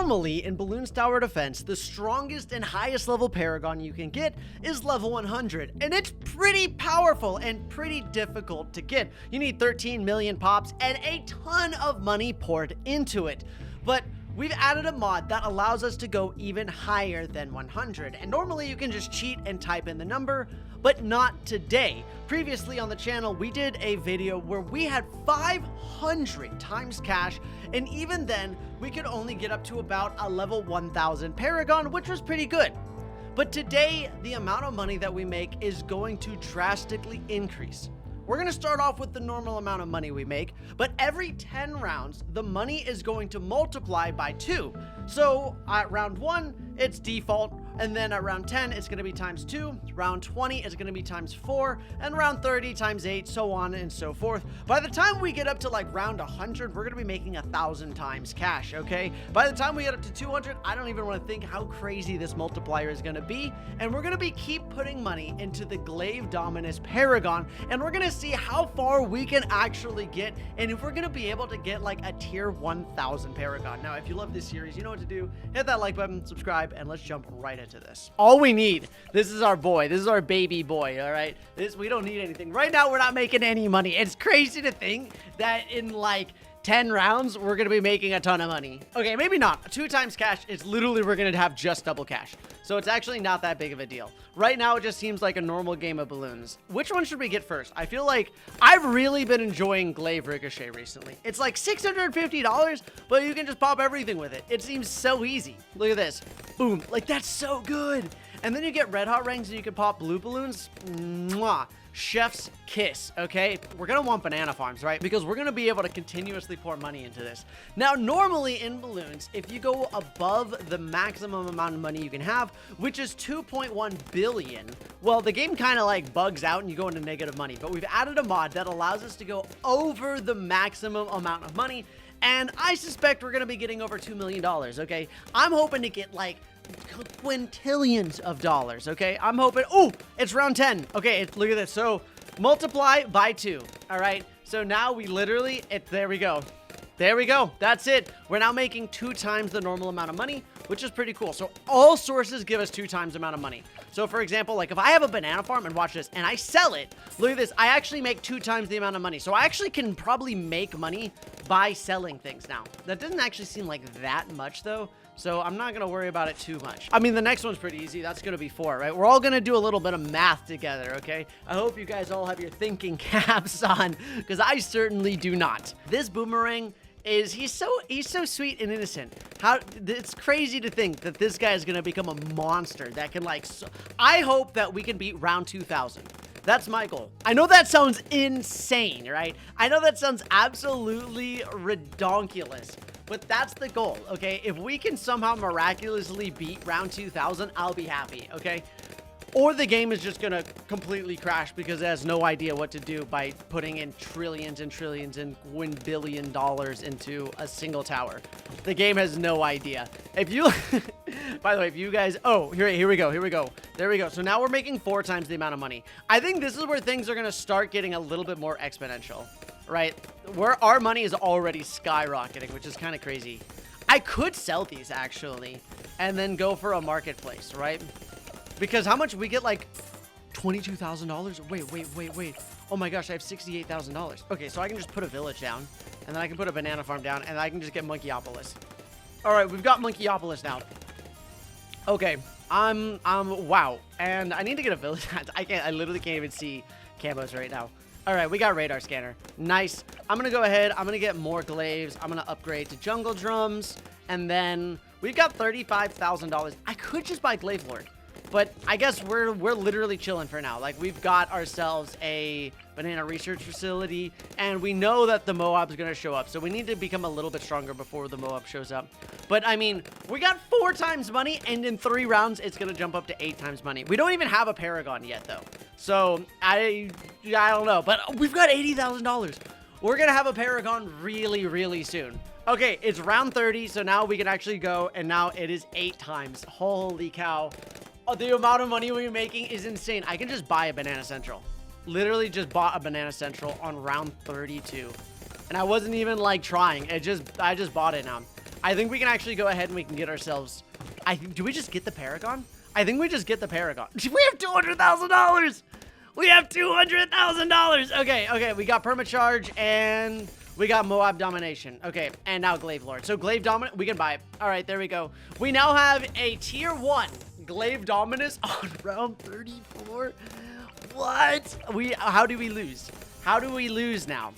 Normally, in Bloons Tower Defense, the strongest and highest level Paragon you can get is level 100, and it's pretty powerful and pretty difficult to get. You need 13 million pops and a ton of money poured into it. But we've added a mod that allows us to go even higher than 100, and normally you can just cheat and type in the number, but not today. Previously on the channel, we did a video where we had 500 times cash, and even then, we could only get up to about a level 1000 Paragon, which was pretty good. But today, the amount of money that we make is going to drastically increase. We're going to start off with the normal amount of money we make, but every 10 rounds, the money is going to multiply by 2. So at round 1, it's default, and then at round 10, it's going to be times 2, round 20, it's going to be times 4, and round 30 times 8, so on and so forth. By the time we get up to like round 100, we're going to be making 1,000 times cash, okay? By the time we get up to 200, I don't even want to think how crazy this multiplier is going to be, and we're going to keep putting money into the Glaive Dominus Paragon, and we're going to see how far we can actually get, and if we're going to be able to get like a tier 1000 Paragon. Now, if you love this series, you know what to do. Hit that like button, subscribe, and let's jump right into this. All we need, this is our boy, this is our baby boy, all right? We don't need anything. Right now, we're not making any money. It's crazy to think that in like 10 rounds, we're going to be making a ton of money. Okay, maybe not. 2 times cash, it's literally we're going to have just double cash. So it's actually not that big of a deal. Right now, it just seems like a normal game of balloons. Which one should we get first? I feel like I've really been enjoying Glaive Ricochet recently. It's like $650, but you can just pop everything with it. It seems so easy. Look at this. Boom. Like, that's so good. And then you get red hot rings and you can pop blue balloons. Mwah. Chef's kiss, okay? We're gonna want banana farms, right? Because we're gonna be able to continuously pour money into this. Now, normally in balloons, if you go above the maximum amount of money you can have, which is 2.1 billion, well, the game kind of like bugs out and you go into negative money. But we've added a mod that allows us to go over the maximum amount of money, and I suspect we're gonna be getting over $2 million, okay? I'm hoping to get like quintillions of dollars, okay? I'm hoping. Oh, it's round 10. Okay, look at this. So multiply by 2. All right, so now we literally, there we go. There we go. That's it. We're now making 2 times the normal amount of money, which is pretty cool. So all sources give us 2 times the amount of money. So for example, like if I have a banana farm, and watch this, and I sell it, look at this, I actually make 2 times the amount of money. So I actually can probably make money by selling things now. That doesn't actually seem like that much though. So I'm not going to worry about it too much. I mean, the next one's pretty easy. That's going to be 4, right? We're all going to do a little bit of math together, okay? I hope you guys all have your thinking caps on, because I certainly do not. This boomerang is, he's so sweet and innocent. It's crazy to think that this guy is going to become a monster that can like, I hope that we can beat round 2000. That's my goal. I know that sounds insane, right? I know that sounds absolutely redonkulous, but that's the goal, okay? If we can somehow miraculously beat round 2000, I'll be happy, okay? Or the game is just gonna completely crash because it has no idea what to do by putting in trillions and trillions and $1 billion into a single tower. The game has no idea. If you, by the way, if you guys, oh, here we go. There we go. So now we're making 4 times the amount of money. I think this is where things are gonna start getting a little bit more exponential, right? Where our money is already skyrocketing, which is kind of crazy. I could sell these actually, and then go for a marketplace, right? Because how much we get, like $22,000? Wait. Oh my gosh, I have $68,000. Okay, so I can just put a village down, and then I can put a banana farm down, and I can just get Monkeyopolis. All right, we've got Monkeyopolis now. Okay, wow. And I need to get a village. I literally can't even see camos right now. All right, we got radar scanner. Nice. I'm going to go ahead. I'm going to get more glaives. I'm going to upgrade to jungle drums, and then we've got $35,000. I could just buy Glaive Lord. But I guess we're literally chilling for now. Like, we've got ourselves a banana research facility, and we know that the Moab is going to show up. So we need to become a little bit stronger before the Moab shows up. But, I mean, we got 4 times money, and in 3 rounds, it's going to jump up to 8 times money. We don't even have a Paragon yet, though. So, I don't know. But we've got $80,000. We're going to have a Paragon really, really soon. Okay, it's round 30, so now we can actually go, and now it is 8 times. Holy cow. Oh, the amount of money we're making is insane. I can just buy a Banana Central. Literally just bought a Banana Central on round 32. And I wasn't even like trying. I just bought it now. I think we can actually go ahead and we can get ourselves... do we just get the Paragon? I think we just get the Paragon. We have $200,000! We have $200,000! Okay, we got Permacharge and we got Moab Domination. Okay, and now Glaive Lord. So Glaive Dominant, we can buy it. All right, there we go. We now have a tier 1 Glaive Dominus on round 34. What? How do we lose? How do we lose now?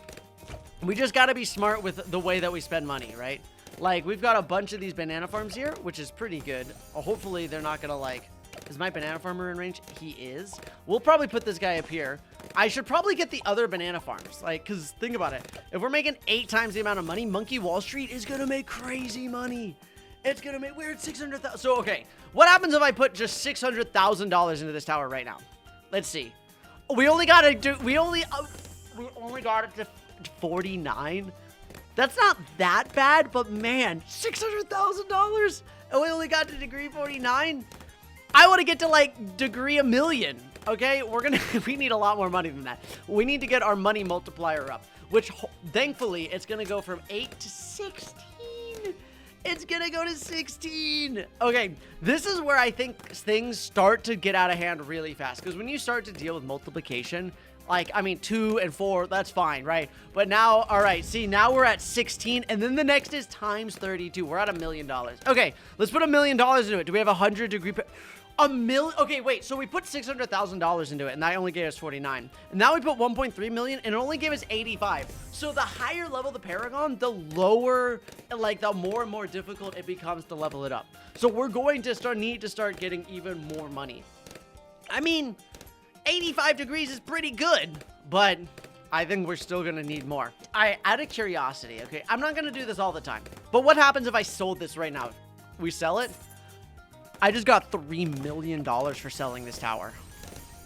We just gotta be smart with the way that we spend money, right? Like, we've got a bunch of these banana farms here, which is pretty good. Hopefully, they're not gonna, like... Is my banana farmer in range? He is. We'll probably put this guy up here. I should probably get the other banana farms. Like, because think about it. If we're making 8 times the amount of money, Monkey Wall Street is gonna make crazy money. It's gonna make... We're at 600,000. So, okay. What happens if I put just $600,000 into this tower right now? Let's see. We only got it to... We only got it to 49. That's not that bad, but man, $600,000, and we only got to degree 49. I want to get to like degree 1,000,000. Okay, we need a lot more money than that. We need to get our money multiplier up, which thankfully it's gonna go from 8 to 16. It's gonna go to 16. Okay, this is where I think things start to get out of hand really fast, because when you start to deal with multiplication, like, I mean, 2 and 4, that's fine, right? But now, all right, see, now we're at 16, and then the next is times 32. We're at $1 million. Okay, let's put $1 million into it. Do we have 100 degree... Okay, wait, so we put $600,000 into it, and that only gave us 49. And now we put 1.3 million, and it only gave us 85. So the higher level the Paragon, the lower, like, the more and more difficult it becomes to level it up. So we're going to need to start getting even more money. I mean... 85 degrees is pretty good, but I think we're still gonna need more. Out of curiosity, okay, I'm not gonna do this all the time, but what happens if I sold this right now? We sell it? I just got $3 million for selling this tower.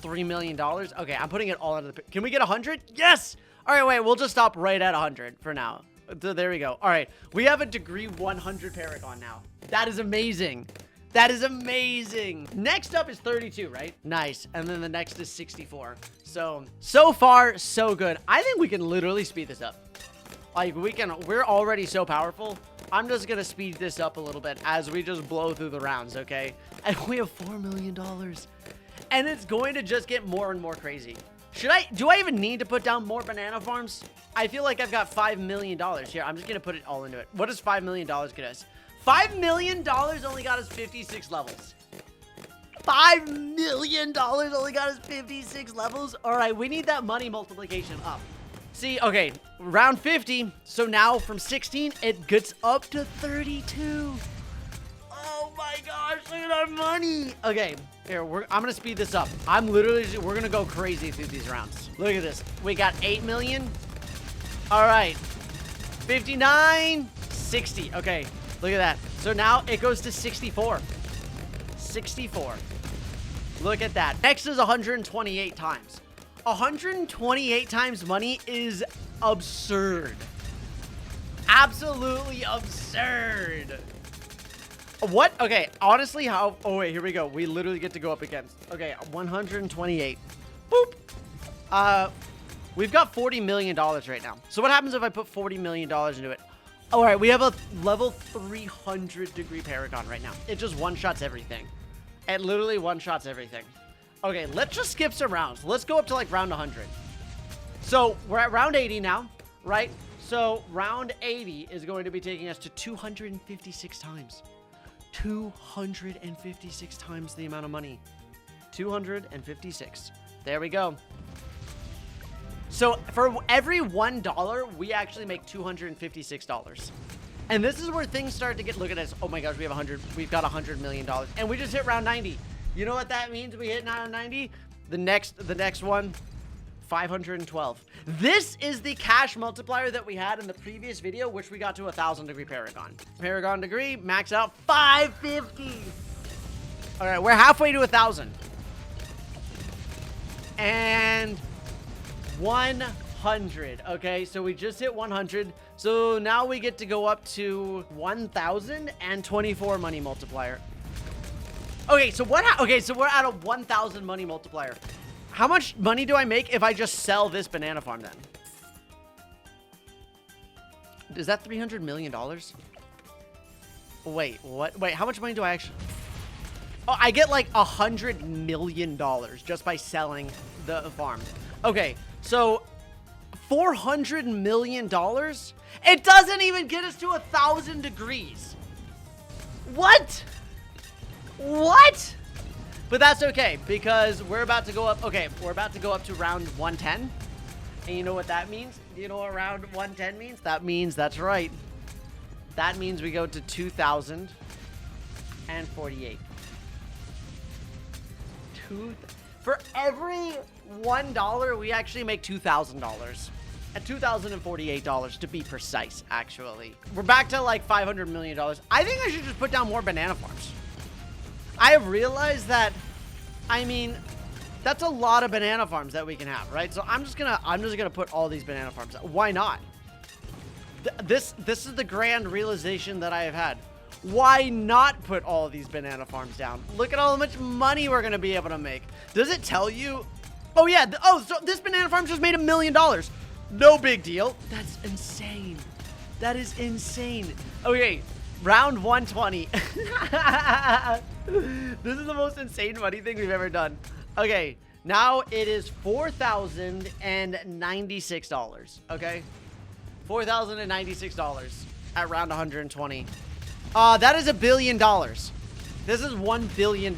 $3 million? Okay, I'm putting it all into the... Can we get 100? Yes! All right, wait, we'll just stop right at 100 for now. So there we go. All right, we have a degree 100 Paragon now. That is amazing. That is amazing. Next up is 32, right? Nice. And then the next is 64. So far, so good. I think we can literally speed this up. Like, we're already so powerful. I'm just gonna speed this up a little bit as we just blow through the rounds, okay? And we have $4 million. And it's going to just get more and more crazy. Do I even need to put down more banana farms? I feel like I've got $5 million here. I'm just gonna put it all into it. What does $5 million get us? $5 million only got us 56 levels. $5 million only got us 56 levels. All right, we need that money multiplication up. See, okay, round 50. So now from 16, it gets up to 32. Oh my gosh, look at our money. Okay, here, I'm gonna speed this up. We're gonna go crazy through these rounds. Look at this. We got 8 million. All right, 59, 60. Okay. Look at that. So now it goes to 64. 64. Look at that. Next is 128 times. 128 times money is absurd. Absolutely absurd. What? Okay, honestly, how... Oh, wait, here we go. We literally get to go up against... Okay, 128. Boop. We've got $40 million right now. So what happens if I put $40 million into it? All right, we have a level 300 degree Paragon right now. It just one-shots everything. It literally one-shots everything. Okay, let's just skip some rounds. Let's go up to like round 100. So we're at round 80 now, right? So round 80 is going to be taking us to 256 times. 256 times the amount of money. 256. There we go. So for every $1, we actually make $256. And this is where things start to get, look at this. Oh my gosh, we've got $100 million. And we just hit round 90. You know what that means? We hit round 90. The next one, 512. This is the cash multiplier that we had in the previous video, which we got to 1,000 degree Paragon. Paragon degree, max out 550. All right, we're halfway to 1,000. And 100. Okay, so we just hit 100. So now we get to go up to 1,024 money multiplier. Okay, so so we're at a 1,000 money multiplier. How much money do I make if I just sell this banana farm then? Is that $300 million? Wait, what? Wait, how much money do I actually... Oh, I get like $100 million just by selling the farm. Okay, so $400 million? It doesn't even get us to 1,000 degrees. What? What? But that's okay, because we're about to go up. Okay, we're about to go up to round 110. And you know what that means? Do you know what round 110 means? That means, that's right. That means we go to 2,048. For every $1, we actually make $2,000. At $2,048 to be precise, actually. We're back to like $500 million. I think I should just put down more banana farms. I have realized that, I mean, that's a lot of banana farms that we can have, right? So I'm just gonna put all these banana farms out. Why not? This is the grand realization that I have had. Why not put all of these banana farms down? Look at how much money we're gonna be able to make. Does it tell you? Oh yeah. So this banana farm just made $1 million. No big deal. That's insane. That is insane. Okay, round 120. This is the most insane money thing we've ever done. Okay, now it is $4,096. Okay, $4,096 at round 120. That is $1 billion. This is $1 billion.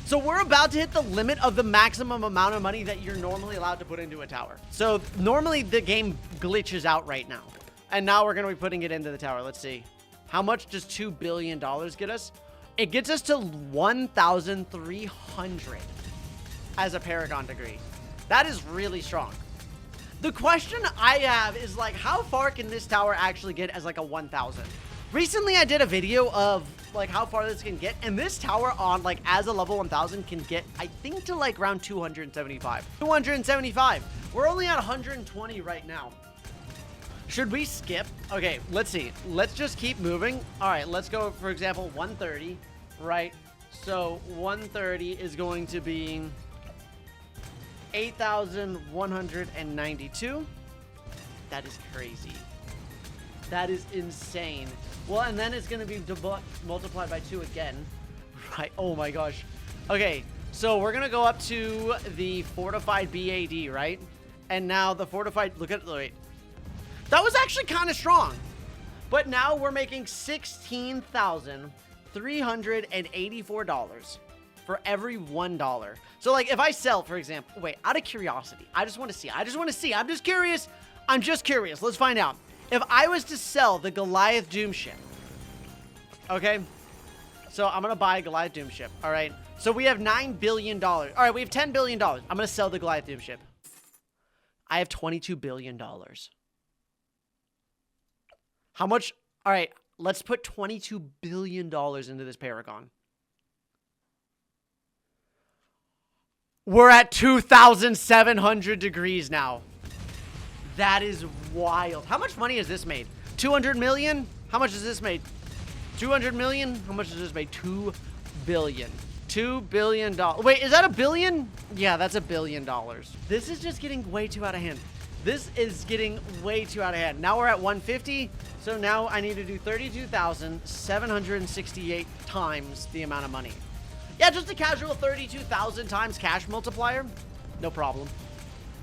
So we're about to hit the limit of the maximum amount of money that you're normally allowed to put into a tower. So normally the game glitches out right now. And now we're going to be putting it into the tower. Let's see. How much does $2 billion get us? It gets us to 1,300 as a Paragon degree. That is really strong. The question I have is like, how far can this tower actually get as like a 1,000? Recently, I did a video of like how far this can get, and this tower on like as a level 1,000 can get, I think, to like around 275. 275. We're only at 120 right now. Should we skip? Okay, let's see. Let's just keep moving. All right, let's go, for example, 130, right? So 130 is going to be 8,192. That is crazy. That is insane. Well, and then it's going to be multiplied by 2 again. Right. Oh my gosh. Okay. So we're going to go up to the fortified BAD, right? And now the fortified, look at, wait. That was actually kind of strong. But now we're making $16,384 for every $1. So like if I sell, for example, wait, out of curiosity, I just want to see. I'm just curious. Let's find out. If I was to sell the Goliath Doom ship, okay, so I'm going to buy a Goliath Doom ship, all right? So we have $9 billion. All right, we have $10 billion. I'm going to sell the Goliath Doom ship. I have $22 billion. How much? All right, let's put $22 billion into this Paragon. We're at 2,700 degrees now. That is wild. How much money has this made? 200 million? How much has this made? 200 million? How much has this made? 2 billion. $2 billion. Wait, is that a billion? Yeah, that's $1 billion. This is just getting way too out of hand. This is getting way too out of hand. Now we're at 150. So now I need to do 32,768 times the amount of money. Yeah, just a casual 32,000 times cash multiplier. No problem.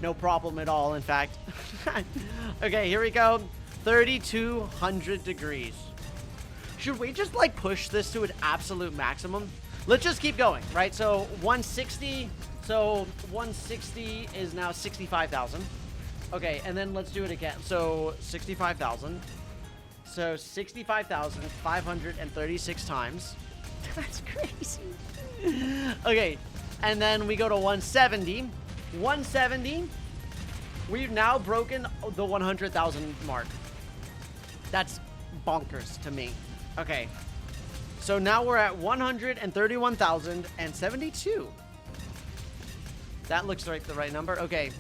No problem at all, in fact. Okay, here we go. 3,200 degrees. Should we just like push this to an absolute maximum? Let's just keep going, right? So 160. So 160 is now 65,000. Okay, and then let's do it again. So 65,000. So 65,536 times. That's crazy. Okay, and then we go to 170. 170. We've now broken the 100,000 mark. That's bonkers to me. Okay. So now we're at 131,072. That looks like the right number. Okay.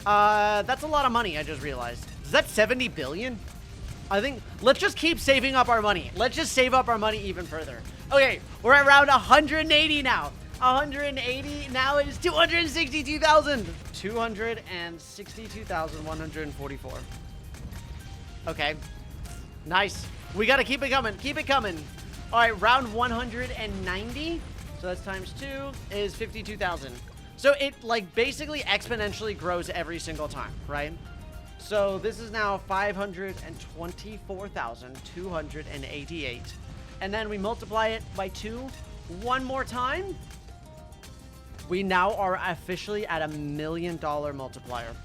That's a lot of money, I just realized. Is that 70 billion? I think let's just keep saving up our money. Let's just save up our money even further. Okay, we're at around 180 now. 180 now is 262,000. 262,144. Okay. Nice. We got to keep it coming. Keep it coming. All right, round 190. So that's times 2 is 52,000. So it like basically exponentially grows every single time, right? So this is now 524,288. And then we multiply it by 2 one more time. We now are officially at $1 million multiplier.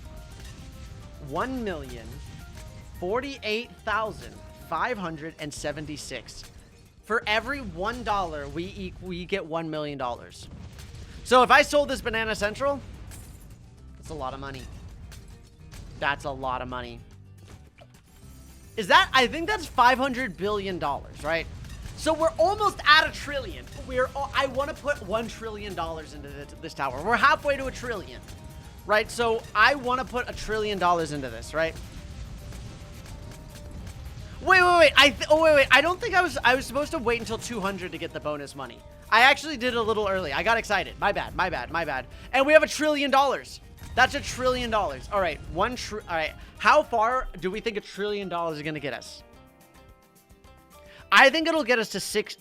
1,048,576. For every $1, we get $1 million. So if I sold this Banana Central, that's a lot of money. That's a lot of money. Is that? I think that's $500 billion, right? So we're almost at $1 trillion. I want to put $1 trillion into this tower. We're halfway to $1 trillion, right? So I want to put $1 trillion into this, right? Wait. Wait. I don't think I was supposed to wait until 200 to get the bonus money. I actually did it a little early. I got excited. My bad. And we have $1 trillion. That's $1 trillion. All right. All right. How far do we think $1 trillion is going to get us? I think it'll get us to 5,000.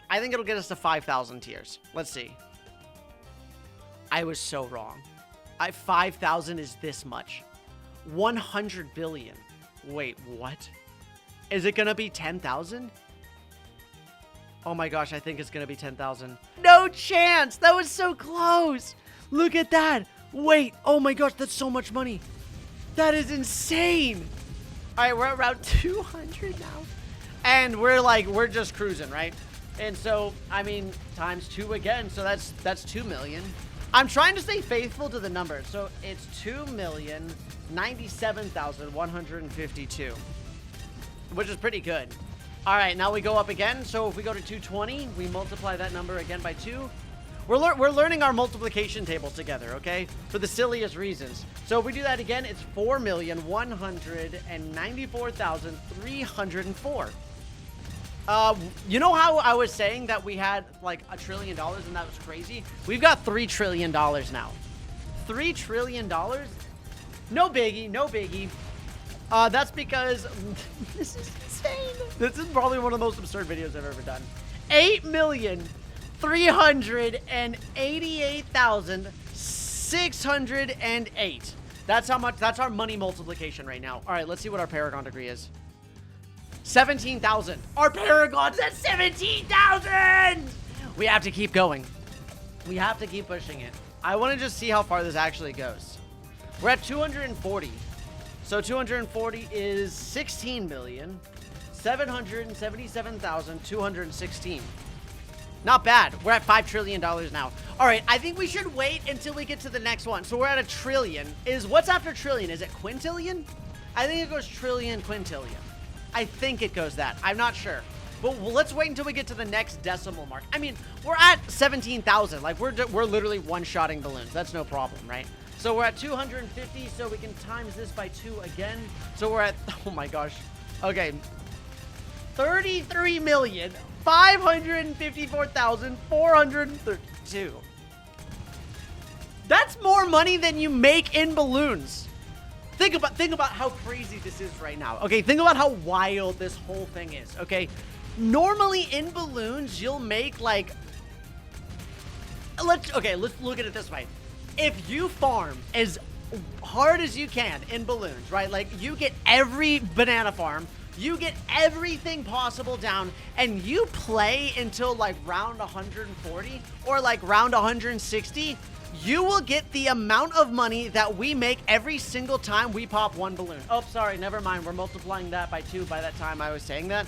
I think it'll get us to 5,000 tiers. Let's see. I was so wrong. 5,000 is this much. 100 billion. Wait, what? Is it going to be 10,000? Oh my gosh, I think it's going to be 10,000. No chance. That was so close. Look at that. Wait. Oh my gosh, that's so much money. That is insane. All right, we're at around 200 now. And we're just cruising, right? And so, I mean, times 2 again. So that's 2 million. I'm trying to stay faithful to the number. So it's 2,097,152, which is pretty good. All right, now we go up again. So if we go to 220, we multiply that number again by 2. We're learning our multiplication table together, okay? For the silliest reasons. So if we do that again, it's 4,194,304. You know how I was saying that we had like $1 trillion and that was crazy? We've got $3 trillion now. $3 trillion? No biggie. That's because this is insane. This is probably one of the most absurd videos I've ever done. 8,388,608. That's how much. That's our money multiplication right now. All right, let's see what our Paragon degree is. 17,000. Our Paragon's at 17,000. We have to keep going. We have to keep pushing it. I want to just see how far this actually goes. We're at 240. So 240 is 16,777,216. Not bad. We're at $5 trillion now. All right, I think we should wait until we get to the next one. So we're at $1 trillion. What's after trillion? Is it quintillion? I think it goes trillion, quintillion. I think it goes that. I'm not sure. But let's wait until we get to the next decimal mark. I mean, we're at 17,000. Like, we're literally one-shotting balloons. That's no problem, right? So we're at 250, so we can times this by 2 again. So we're at, oh my gosh. Okay. 33,554,432. That's more money than you make in balloons. Think about how crazy this is right now. Okay, think about how wild this whole thing is. Okay, normally in balloons you'll make like let's look at it this way. If you farm as hard as you can in balloons, right? Like you get every banana farm, you get everything possible down, and you play until like round 140 or like round 160, you will get the amount of money that we make every single time we pop one balloon. Oh, sorry, never mind. We're multiplying that by 2 by that time I was saying that.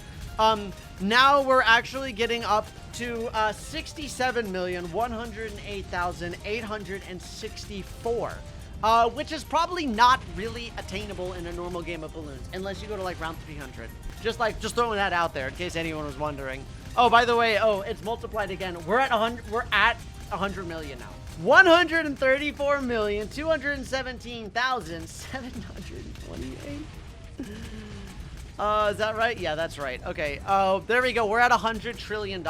Now we're actually getting up to 67,108,864, which is probably not really attainable in a normal game of balloons, unless you go to like round 300. Just throwing that out there in case anyone was wondering. Oh, by the way, it's multiplied again. We're at 100 million now. 134,217,728. Is that right? Yeah, that's right. Okay. There we go. We're at $100 trillion.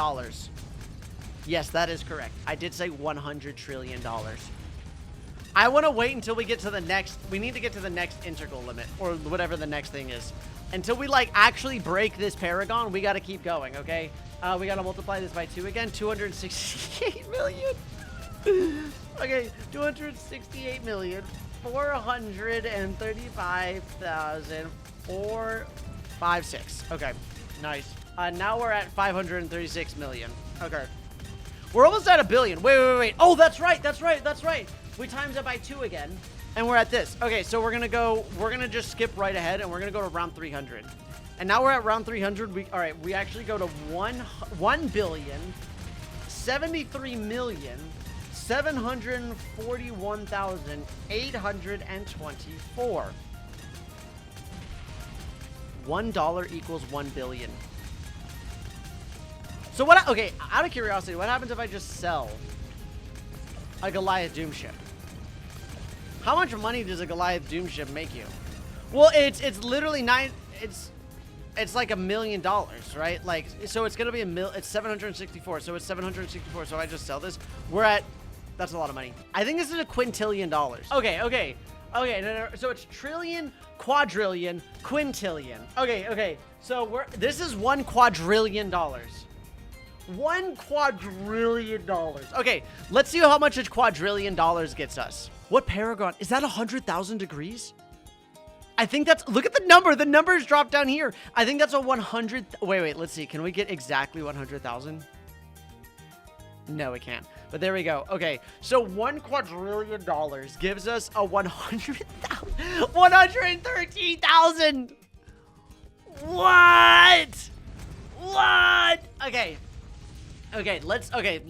Yes, that is correct. I did say $100 trillion. I want to wait until we get to the next. We need to get to the next integral limit or whatever the next thing is. Until we like actually break this paragon, we got to keep going, okay? We got to multiply this by 2 again. 268 million. Okay, 268,435,456. Okay, nice. Now we're at 536 million. Okay. We're almost at a billion. Wait. Oh, that's right. We times it by 2 again. And we're at this. Okay, so we're gonna just skip right ahead and we're gonna go to round 300. And now we're at round 300. We actually go to 1,73,741,824. $1 equals 1 billion. So what? Okay, out of curiosity, what happens if I just sell a Goliath Doom ship? How much money does a Goliath Doom ship make you? Well, it's literally it's like $1 million, right? Like, so it's gonna be it's 764. So it's 764. So I just sell this. We're at, that's a lot of money. I think this is a quintillion dollars. Okay. No. So it's trillion, quadrillion, quintillion. Okay. So this is $1 quadrillion. $1 quadrillion. Okay, let's see how much a quadrillion dollars gets us. What paragon? Is that 100,000 degrees? I think that's, look at the number. The numbers drop down here. I think that's a 100. Wait, let's see. Can we get exactly 100,000? No, we can't. But there we go. Okay, so $1 quadrillion gives us a 100,000. 113,000. What? Okay,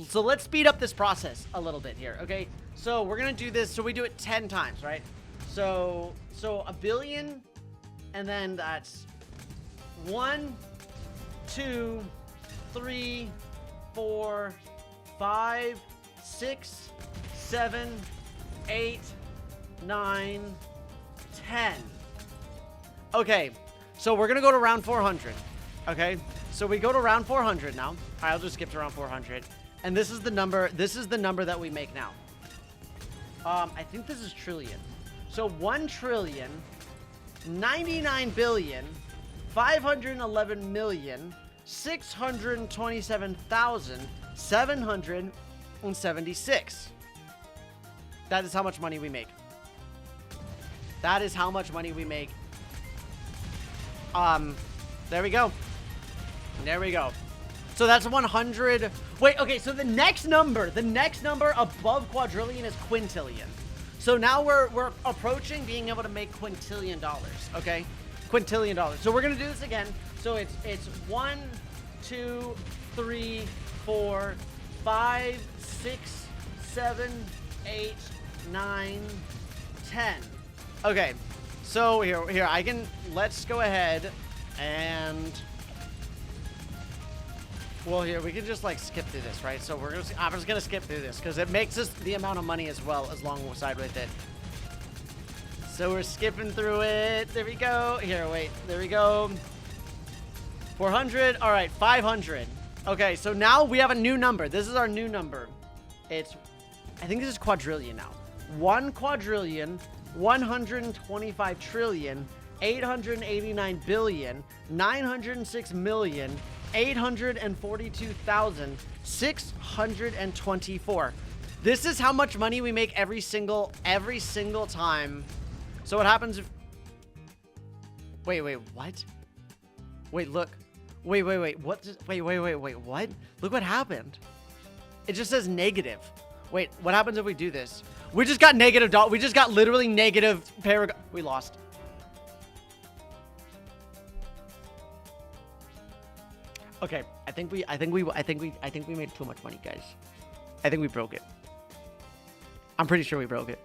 so let's speed up this process a little bit here, okay? So we're gonna do this, so we do it 10 times, right? So a billion, and then that's 1, 2, 3, 4, 5, 6, 7, 8, 9, 10. Okay, so we're gonna go to round 400, okay? So we go to round 400 now. I'll just skip to round 400. And this is the number that we make now. I think this is trillion. So 1,099,511,627,776. That is how much money we make. There we go. So that's 100. Wait, okay, so the next number above quadrillion is quintillion. So now we're approaching being able to make quintillion dollars, okay? Quintillion dollars. So we're gonna do this again. So it's 1, 2, 3, 4, 5, 6, 7, 8, 9, 10. Okay, so here let's go ahead and, well, here we can just like skip through this, right? So I'm just gonna skip through this because it makes us the amount of money as well as alongside with it. So we're skipping through it. There we go. Here, wait. There we go. 400. All right, 500. Okay, so now we have a new number. This is our new number. I think this is quadrillion now. 1 quadrillion, 125 trillion, 889 billion, 906 million, 842,624. This is how much money we make every single time. So what happens if, wait, what? Wait, look. Wait, what? What? Look what happened. It just says negative. Wait, what happens if we do this? We just got negative we just got literally negative paragon. We lost. Okay, I think we made too much money, guys. I think we broke it. I'm pretty sure we broke it.